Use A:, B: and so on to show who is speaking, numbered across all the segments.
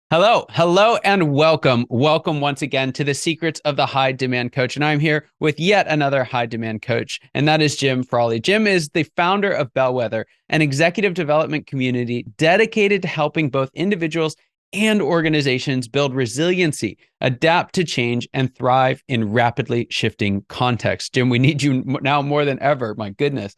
A: Hello, and welcome. Welcome once again to the Secrets of the High Demand Coach. And I'm here with yet another high demand coach, and that is Jim Frawley. Jim is the founder of Bellwether, an executive development community dedicated to helping both individuals and organizations build resiliency, adapt to change, and thrive in rapidly shifting contexts. Jim, we need you now more than ever. My goodness.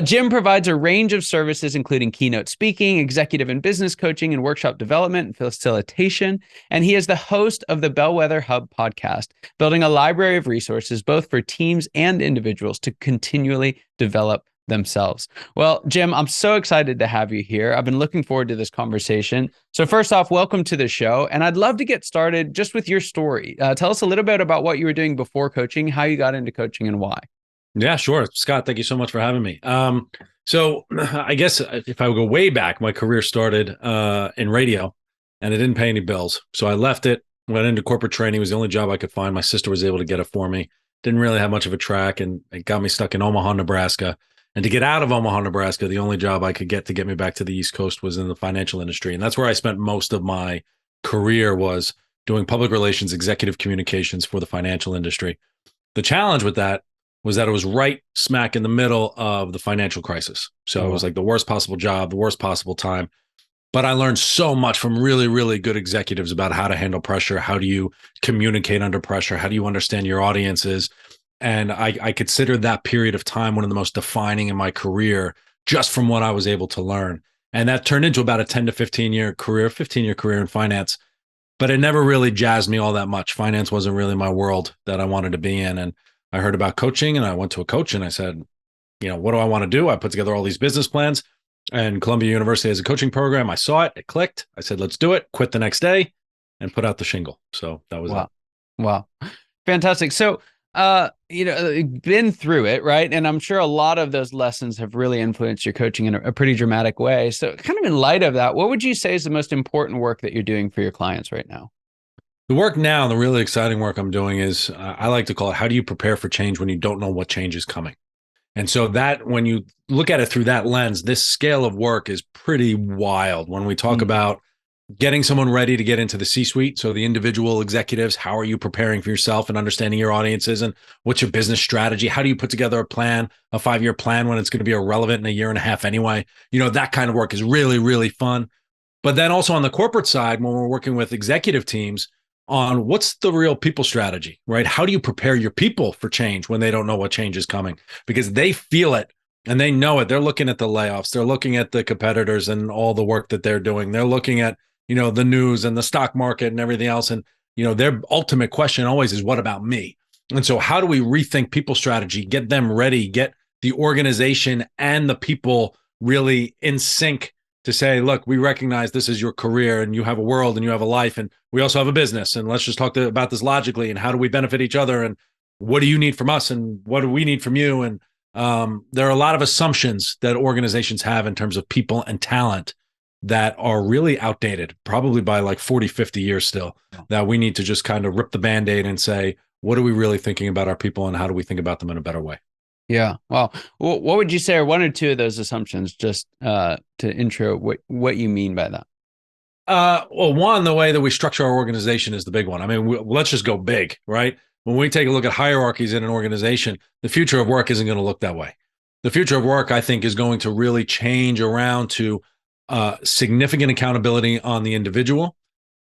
A: Jim provides a range of services, including keynote speaking, executive and business coaching, and workshop development and facilitation. And he is the host of the Bellwether Hub Podcast, building a library of resources both for teams and individuals to continually develop themselves. Well, Jim, I'm so excited to have you here. I've been looking forward to this conversation. So first off, welcome to the show. And I'd love to get started just with your story. Tell us a little bit about what you were doing before coaching, how you got into coaching, and why.
B: Yeah, sure. Scott, thank you so much for having me. So I guess if I would go way back, my career started in radio and it didn't pay any bills. So I left it, went into corporate training. It was the only job I could find. My sister was able to get it for me. Didn't really have much of a track, and it got me stuck in Omaha, Nebraska. And to get out of Omaha, Nebraska, the only job I could get to get me back to the East Coast was in the financial industry. And that's where I spent most of my career, was doing public relations, executive communications for the financial industry. The challenge with that was that it was right smack in the middle of the financial crisis. So it was like the worst possible job, the worst possible time. But I learned so much from really, really good executives about how to handle pressure. How do you communicate under pressure? How do you understand your audiences? And I consider that period of time one of the most defining in my career, just from what I was able to learn. And that turned into about a 10 to 15-year career in finance. But it never really jazzed me all that much. Finance wasn't really my world that I wanted to be in. And I heard about coaching, and I went to a coach and I said, what do I want to do? I put together all these business plans, and Columbia University has a coaching program. I saw it, it clicked. I said, let's do it. Quit the next day and put out the shingle. So that was it.
A: Wow. Fantastic. So, been through it, right? And I'm sure a lot of those lessons have really influenced your coaching in a pretty dramatic way. So kind of in light of that, what would you say is the most important work that you're doing for your clients right now?
B: The work now, the really exciting work I'm doing is, I like to call it, how do you prepare for change when you don't know what change is coming? And so that, when you look at it through that lens, this scale of work is pretty wild. When we talk about getting someone ready to get into the C-suite, so the individual executives, how are you preparing for yourself and understanding your audiences, and what's your business strategy? How do you put together a plan, a 5-year plan, when it's going to be irrelevant in a year and a half anyway? That kind of work is really, really fun. But then also on the corporate side, when we're working with executive teams on what's the real people strategy, right? How do you prepare your people for change when they don't know what change is coming? Because they feel it and they know it. They're looking at the layoffs. They're looking at the competitors and all the work that they're doing. They're looking at the news and the stock market and everything else. And, their ultimate question always is, what about me? And so how do we rethink people strategy, get them ready, get the organization and the people really in sync to say, look, we recognize this is your career and you have a world and you have a life, and we also have a business. And let's just talk about this logically, and how do we benefit each other? And what do you need from us? And what do we need from you? And there are a lot of assumptions that organizations have in terms of people and talent that are really outdated, probably by like 40, 50 years still, that we need to just kind of rip the Band-Aid and say, what are we really thinking about our people, and how do we think about them in a better way?
A: Yeah. Well, what would you say are one or two of those assumptions, just to intro what you mean by that?
B: Well, one, the way that we structure our organization is the big one. I mean, let's just go big, right? When we take a look at hierarchies in an organization, the future of work isn't going to look that way. The future of work, I think, is going to really change around to significant accountability on the individual.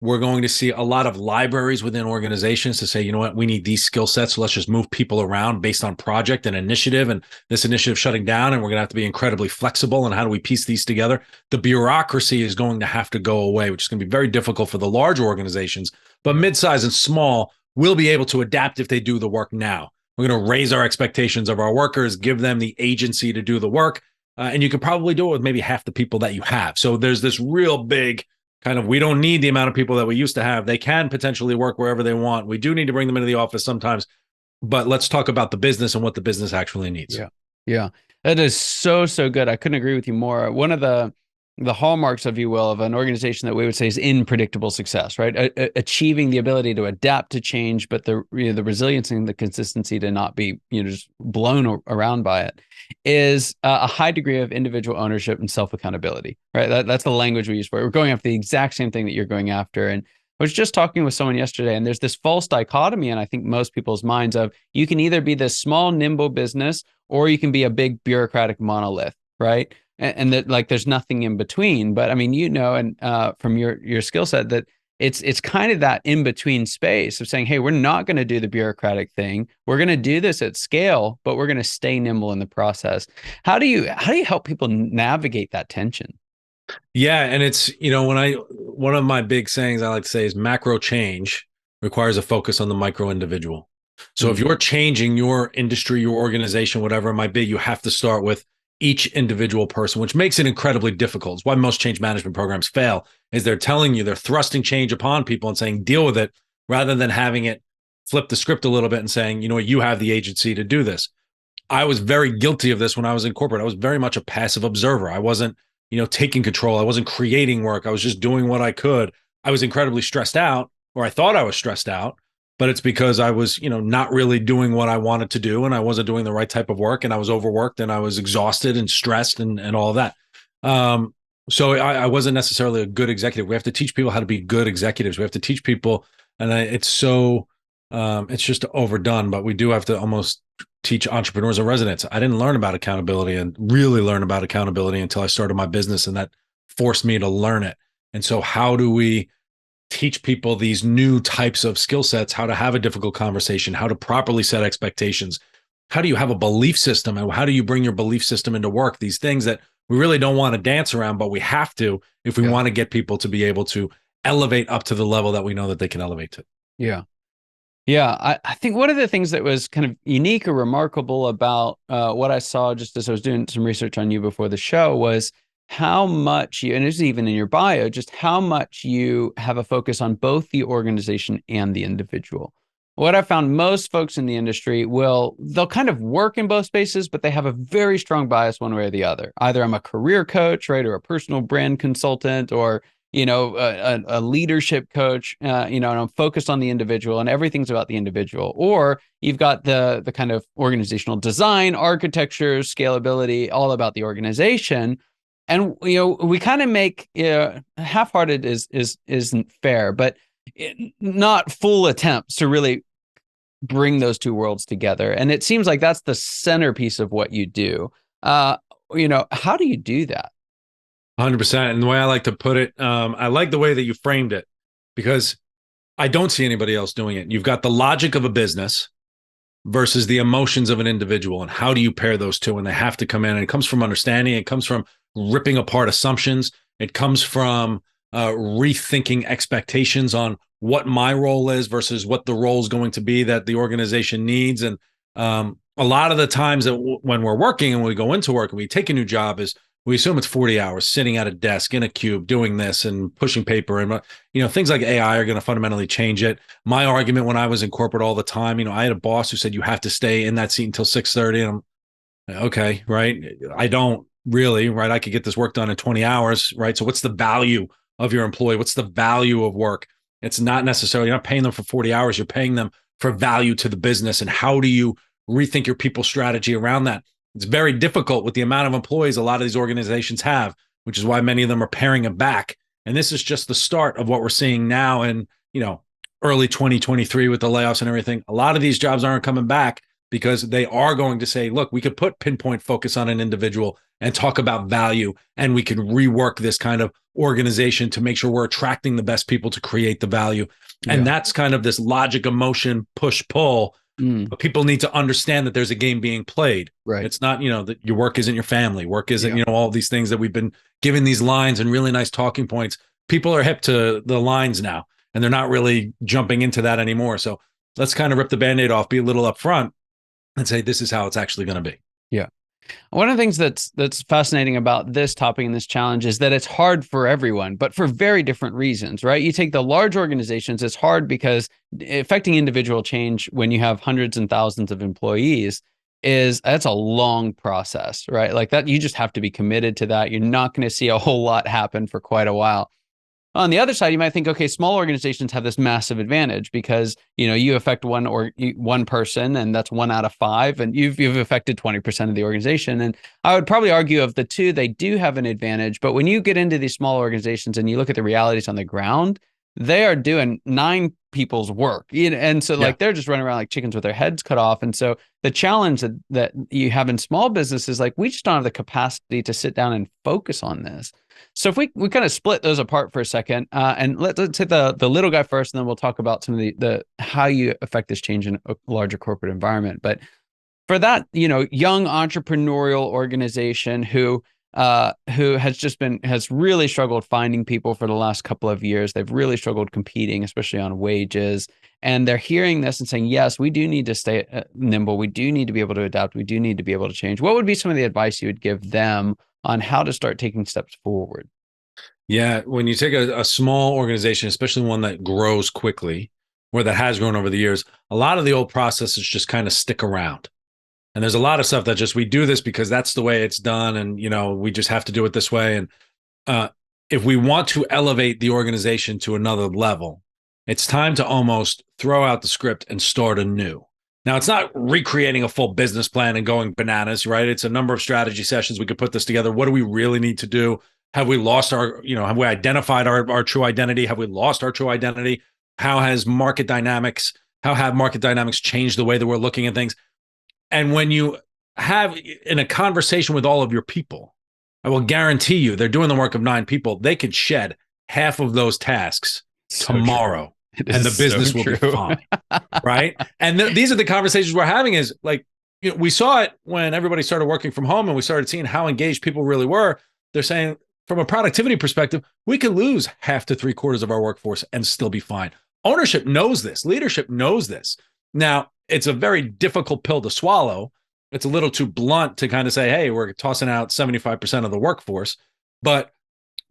B: We're going to see a lot of libraries within organizations to say, you know what, we need these skill sets. So let's just move people around based on project and initiative, and this initiative shutting down. And we're going to have to be incredibly flexible. And how do we piece these together? The bureaucracy is going to have to go away, which is going to be very difficult for the large organizations, but midsize and small will be able to adapt if they do the work now. We're going to raise our expectations of our workers, give them the agency to do the work. And you could probably do it with maybe half the people that you have. So there's this real big kind of, we don't need the amount of people that we used to have. They can potentially work wherever they want. We do need to bring them into the office sometimes, but let's talk about the business and what the business actually needs.
A: Yeah. That is so good. I couldn't agree with you more. One of the the hallmarks, if you will, of an organization that we would say is in predictable success, right? Achieving the ability to adapt to change, but the resiliency and the consistency to not be just blown around by it, is a high degree of individual ownership and self accountability, right? That's the language we use for it. We're going after the exact same thing that you're going after. And I was just talking with someone yesterday, and there's this false dichotomy in I think most people's minds of you can either be this small, nimble business or you can be a big bureaucratic monolith, right? And that like there's nothing in between. But I mean, and from your skill set that it's kind of that in between space of saying, hey, we're not going to do the bureaucratic thing. We're going to do this at scale, but we're going to stay nimble in the process. How do you help people navigate that tension?
B: Yeah. And it's, one of my big sayings I like to say is macro change requires a focus on the micro individual. So if you're changing your industry, your organization, whatever it might be, you have to start with each individual person, which makes it incredibly difficult. It's why most change management programs fail, is they're telling you, they're thrusting change upon people and saying, deal with it, rather than having it flip the script a little bit and saying, you have the agency to do this. I was very guilty of this when I was in corporate. I was very much a passive observer. I wasn't, taking control. I wasn't creating work. I was just doing what I could. I was incredibly stressed out, or I thought I was stressed out, but it's because I was, not really doing what I wanted to do, and I wasn't doing the right type of work, and I was overworked, and I was exhausted and stressed and all of that. So I wasn't necessarily a good executive. We have to teach people how to be good executives. We have to teach people, and it's just overdone, but we do have to almost teach entrepreneurs and residents. I didn't learn about accountability and really learn about accountability until I started my business, and that forced me to learn it. And so how do we teach people these new types of skill sets, how to have a difficult conversation, how to properly set expectations? How do you have a belief system, and how do you bring your belief system into work? These things that we really don't want to dance around, but we have to if we want to get people to be able to elevate up to the level that we know that they can elevate to.
A: Yeah. Yeah, I think one of the things that was kind of unique or remarkable about what I saw just as I was doing some research on you before the show was how much you, and it's even in your bio, just how much you have a focus on both the organization and the individual. What I found, most folks in the industry they'll kind of work in both spaces, but they have a very strong bias one way or the other. Either I'm a career coach, right, or a personal brand consultant, or a leadership coach, and I'm focused on the individual and everything's about the individual. Or you've got the kind of organizational design, architecture, scalability, all about the organization. And, we kind of make, half-hearted isn't fair, but not full attempts to really bring those two worlds together. And it seems like that's the centerpiece of what you do. How do you do that?
B: 100%. And the way I like to put it, I like the way that you framed it, because I don't see anybody else doing it. You've got the logic of a business versus the emotions of an individual. And how do you pair those two? And they have to come in. And it comes from understanding. It comes from ripping apart assumptions. It comes from rethinking expectations on what my role is versus what the role is going to be that the organization needs. And a lot of the times that when we're working and we go into work and we take a new job is we assume it's 40 hours sitting at a desk in a cube doing this and pushing paper. And, things like AI are going to fundamentally change it. My argument when I was in corporate all the time, I had a boss who said, you have to stay in that seat until 6:30. And I'm okay, right? I don't really, right? I could get this work done in 20 hours, right? So what's the value of your employee? What's the value of work? It's not necessarily, you're not paying them for 40 hours. You're paying them for value to the business. And how do you rethink your people strategy around that? It's very difficult with the amount of employees a lot of these organizations have, which is why many of them are paring them back. And this is just the start of what we're seeing now in, early 2023 with the layoffs and everything. A lot of these jobs aren't coming back because they are going to say, look, we could put pinpoint focus on an individual and talk about value, and we can rework this kind of organization to make sure we're attracting the best people to create the value. Yeah. And that's kind of this logic, emotion, push, pull. But people need to understand that there's a game being played.
A: Right.
B: It's not, that your work isn't your family. Work isn't, all these things that we've been given these lines and really nice talking points. People are hip to the lines now, and they're not really jumping into that anymore. So let's kind of rip the Band-Aid off, be a little upfront, and say, this is how it's actually going to be.
A: Yeah. One of the things that's fascinating about this topic and this challenge is that it's hard for everyone, but for very different reasons, right? You take the large organizations, it's hard because affecting individual change when you have hundreds and thousands of employees that's a long process, right? Like that, you just have to be committed to that. You're not going to see a whole lot happen for quite a while. On the other side, you might think, okay, small organizations have this massive advantage because, you affect one person, and that's 1 out of 5, and you've affected 20% of the organization. And I would probably argue of the two, they do have an advantage. But when you get into these small organizations and you look at the realities on the ground, they are doing 9 people's work, and so like they're just running around like chickens with their heads cut off. And so the challenge that you have in small business is like, we just don't have the capacity to sit down and focus on this. So if we kind of split those apart for a second, and let's hit the little guy first, and then we'll talk about some of the how you affect this change in a larger corporate environment. But for that, young entrepreneurial organization who has really struggled finding people for the last couple of years. They've really struggled competing, especially on wages. And they're hearing this and saying, yes, we do need to stay nimble. We do need to be able to adapt. We do need to be able to change. What would be some of the advice you would give them on how to start taking steps forward?
B: Yeah, when you take a small organization, especially one that grows quickly, or that has grown over the years, a lot of the old processes just kind of stick around. And there's a lot of stuff that just, we do this because that's the way it's done. And, we just have to do it this way. And if we want to elevate the organization to another level, it's time to almost throw out the script and start anew. Now, it's not recreating a full business plan and going bananas, right? It's a number of strategy sessions. We could put this together. What do we really need to do? Have we lost have we identified our true identity? Have we lost our true identity? How have market dynamics changed the way that we're looking at things? And when you have in a conversation with all of your people, I will guarantee you they're doing the work of 9 people. They could shed half of those tasks tomorrow, and the business will be fine, right? And these are the conversations we're having. Is like, we saw it when everybody started working from home, and we started seeing how engaged people really were. They're saying, from a productivity perspective, we could lose half to 3/4 of our workforce and still be fine. Ownership knows this. Leadership knows this. Now, it's a very difficult pill to swallow. It's a little too blunt to kind of say, hey, we're tossing out 75% of the workforce. But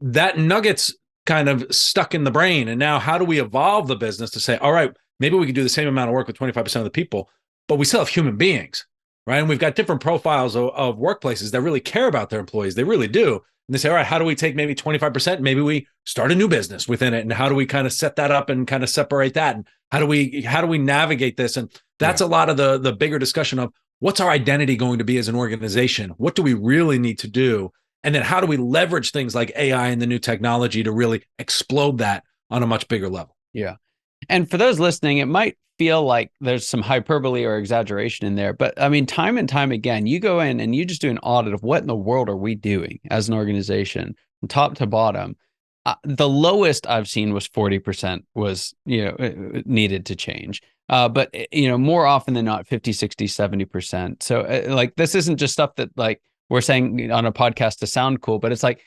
B: that nugget's kind of stuck in the brain. And now how do we evolve the business to say, all right, maybe we can do the same amount of work with 25% of the people, but we still have human beings, right? And we've got different profiles of workplaces that really care about their employees. They really do. And they say, all right, how do we take maybe 25%? Maybe we start a new business within it. And how do we kind of set that up and kind of separate that? And how do we navigate this? And that's a lot of the bigger discussion of what's our identity going to be as an organization? What do we really need to do? And then how do we leverage things like AI and the new technology to really explode that on a much bigger level?
A: Yeah. And for those listening, it might feel like there's some hyperbole or exaggeration in there. But I mean, time and time again, you go in and you just do an audit of what in the world are we doing as an organization from top to bottom. The lowest I've seen was 40% was, needed to change. But, more often than not, 50, 60, 70%. So like, this isn't just stuff that like we're saying on a podcast to sound cool, but it's like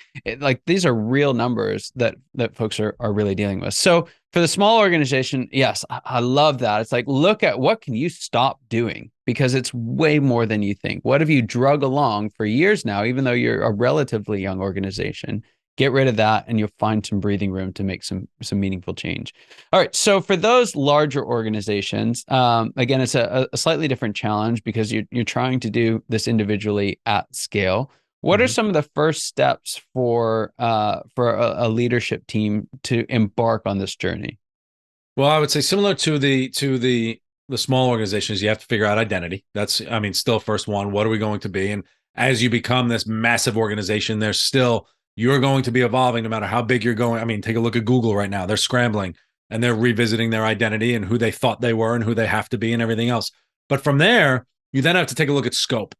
A: these are real numbers that folks are really dealing with. So for the small organization, yes, I love that. It's like, look at what can you stop doing, because it's way more than you think. What have you drug along for years now, even though you're a relatively young organization? Get rid of that and you'll find some breathing room to make some meaningful change. All right. So for those larger organizations, again, it's a slightly different challenge because you're trying to do this individually at scale. What are some of the first steps for a leadership team to embark on this journey?
B: Well, I would say similar to the small organizations, you have to figure out identity. That's, still first one. What are we going to be? And as you become this massive organization, you're going to be evolving no matter how big you're going. Take a look at Google right now. They're scrambling and they're revisiting their identity and who they thought they were and who they have to be and everything else. But from there, you then have to take a look at scope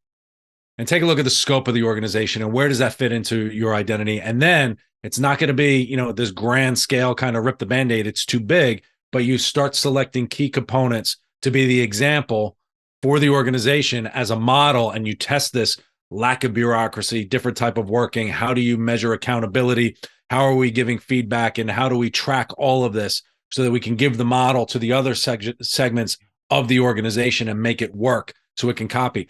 B: and take a look at the scope of the organization and where does that fit into your identity? And then it's not going to be, this grand scale kind of rip the Band-Aid. It's too big, but you start selecting key components to be the example for the organization as a model. And you test this lack of bureaucracy, different type of working. How do you measure accountability? How are we giving feedback? And how do we track all of this so that we can give the model to the other segments of the organization and make it work so it can copy?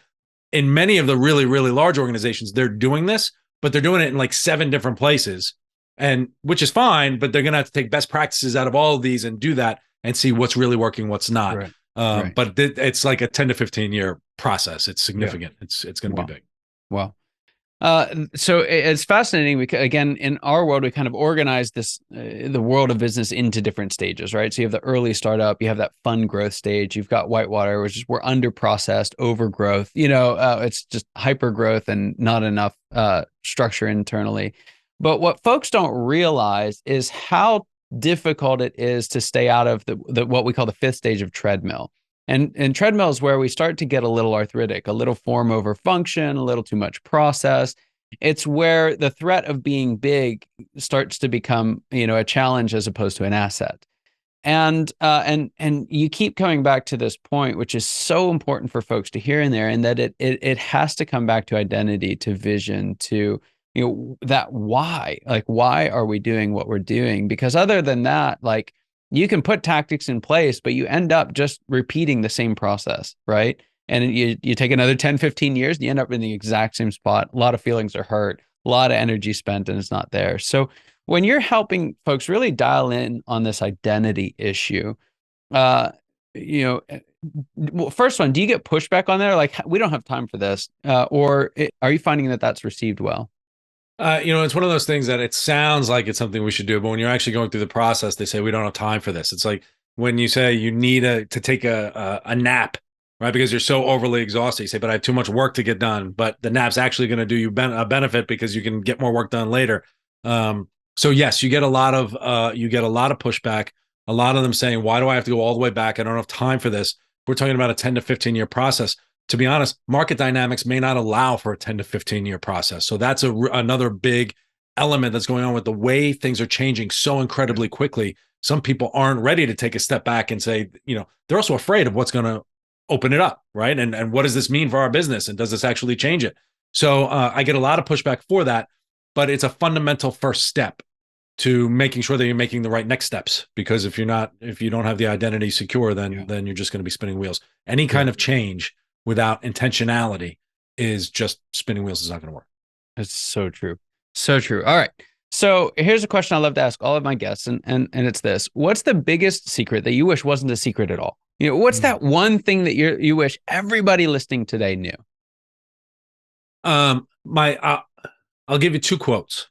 B: In many of the really, really large organizations, they're doing this, but they're doing it in like 7 different places, and which is fine, but they're going to have to take best practices out of all of these and do that and see what's really working, what's not.
A: Right.
B: But it's like a 10 to 15 year process. It's significant.
A: Yeah.
B: It's going to be big.
A: Wow. So it's fascinating because, again, in our world, we kind of organize this, the world of business into different stages, right? So you have the early startup, you have that fun growth stage, you've got whitewater, which is we're under processed, overgrowth, it's just hyper growth and not enough structure internally. But what folks don't realize is how difficult it is to stay out of the what we call the fifth stage of treadmill. And treadmill is where we start to get a little arthritic, a little form over function, a little too much process. It's where the threat of being big starts to become, a challenge as opposed to an asset. And you keep coming back to this point, which is so important for folks to hear in there, and that it has to come back to identity, to vision, to that why. Like, why are we doing what we're doing? Because other than that, like, you can put tactics in place, but you end up just repeating the same process, right? And you take another 10, 15 years, and you end up in the exact same spot. A lot of feelings are hurt, a lot of energy spent, and it's not there. So when you're helping folks really dial in on this identity issue, well, first one, do you get pushback on there? Like, we don't have time for this, or are you finding that that's received well?
B: It's one of those things that it sounds like it's something we should do, but when you're actually going through the process, they say we don't have time for this. It's like when you say you need to take a nap, right? Because you're so overly exhausted. You say, but I have too much work to get done. But the nap's actually going to do you a benefit because you can get more work done later. So yes, you get a lot of pushback. A lot of them saying, why do I have to go all the way back? I don't have time for this. We're talking about a 10 to 15 year process. To be honest, market dynamics may not allow for a 10 to 15 year process. So that's another big element that's going on with the way things are changing so incredibly quickly. Some people aren't ready to take a step back and say, they're also afraid of what's going to open it up, right? And what does this mean for our business? And does this actually change it? So I get a lot of pushback for that, but it's a fundamental first step to making sure that you're making the right next steps. Because if you don't have the identity secure, then you're just going to be spinning wheels. Any kind of change without intentionality is just spinning wheels. Is not going to work.
A: It's so true. So true. All right. So here's a question I love to ask all of my guests. And it's this: what's the biggest secret that you wish wasn't a secret at all? What's that one thing that you wish everybody listening today knew?
B: I'll give you two quotes.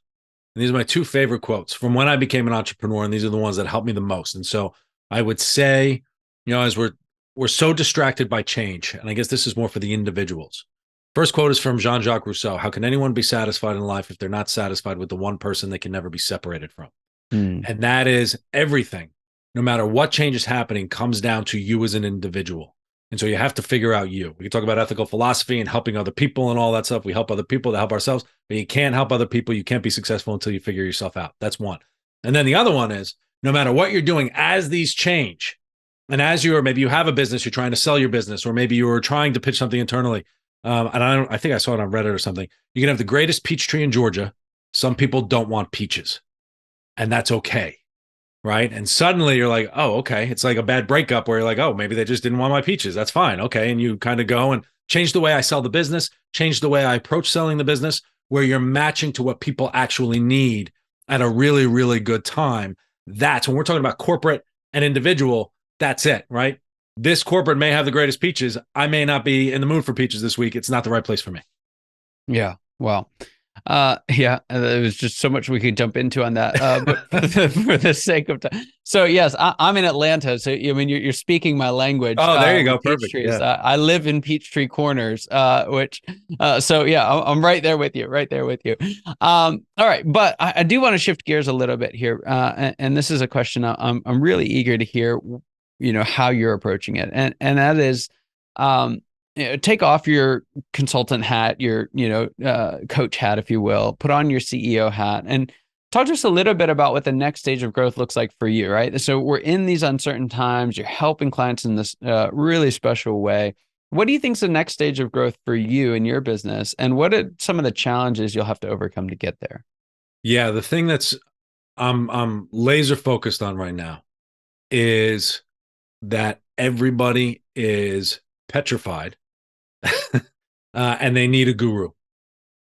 B: And these are my two favorite quotes from when I became an entrepreneur. And these are the ones that helped me the most. And so I would say, as we're so distracted by change, and I guess this is more for the individuals. First quote is from Jean-Jacques Rousseau. How can anyone be satisfied in life if they're not satisfied with the one person they can never be separated from? And that is everything, no matter what change is happening, comes down to you as an individual. And so you have to figure out you. We can talk about ethical philosophy and helping other people and all that stuff. We help other people to help ourselves, but you can't help other people. You can't be successful until you figure yourself out. That's one. And then the other one is, no matter what you're doing, as these change, and as maybe you have a business, you're trying to sell your business, or maybe you were trying to pitch something internally. And I think I saw it on Reddit or something. You can have the greatest peach tree in Georgia. Some people don't want peaches, and that's okay. Right. And suddenly you're like, oh, okay. It's like a bad breakup where you're like, oh, maybe they just didn't want my peaches. That's fine. Okay. And you kind of go and change the way I sell the business, change the way I approach selling the business, where you're matching to what people actually need at a really, really good time. That's when we're talking about corporate and individual. That's it. Right. This corporate may have the greatest peaches. I may not be in the mood for peaches this week. It's not the right place for me.
A: Yeah. Well, there was just so much we could jump into on that, but for the sake of time. So yes, I'm in Atlanta. So you're speaking my language.
B: Oh, there you go. Perfect.
A: Yeah. I live in Peachtree Corners, so yeah, I'm right there with you. All right, but I do want to shift gears a little bit here, and this is a question I'm really eager to hear, how you're approaching it, and that is, take off your consultant hat, your, coach hat, if you will, put on your CEO hat, and talk to us a little bit about what the next stage of growth looks like for you, right? So we're in these uncertain times. You're helping clients in this really special way. What do you think is the next stage of growth for you in your business? And what are some of the challenges you'll have to overcome to get there?
B: Yeah, the thing that's I'm laser focused on right now is that everybody is petrified and they need a guru,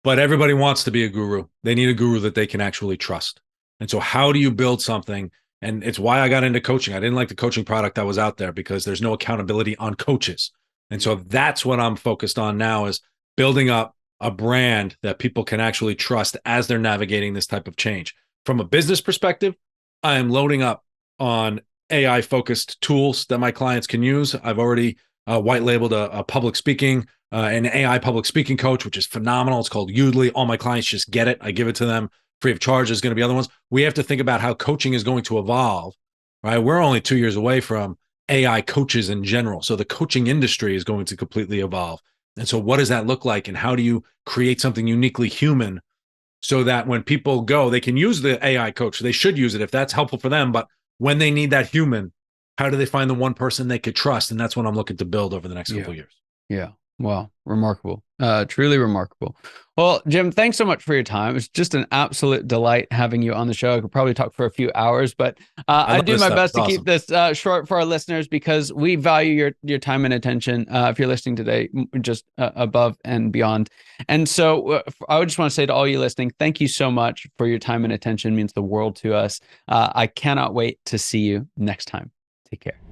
B: but everybody wants to be a guru. They need a guru that they can actually trust. And so how do you build something? And it's why I got into coaching. I didn't like the coaching product that was out there because there's no accountability on coaches. And so that's what I'm focused on now, is building up a brand that people can actually trust as they're navigating this type of change. From a business perspective, I am loading up on AI focused tools that my clients can use. I've already white labeled a public speaking, an AI public speaking coach, which is phenomenal. It's called Udly. All my clients just get it. I give it to them free of charge. There's going to be other ones. We have to think about how coaching is going to evolve, right? We're only 2 years away from AI coaches in general. So the coaching industry is going to completely evolve. And so what does that look like? And how do you create something uniquely human so that when people go, they can use the AI coach? They should use it if that's helpful for them. But when they need that human, how do they find the one person they could trust? And that's what I'm looking to build over the next couple of years.
A: Yeah. Wow. Remarkable. Truly remarkable. Well, Jim, thanks so much for your time. It's just an absolute delight having you on the show. I could probably talk for a few hours, but I do my best to keep this short for our listeners, because we value your time and attention. If you're listening today, just above and beyond. And so I would just want to say to all you listening, thank you so much for your time and attention. It means the world to us. I cannot wait to see you next time. Take care.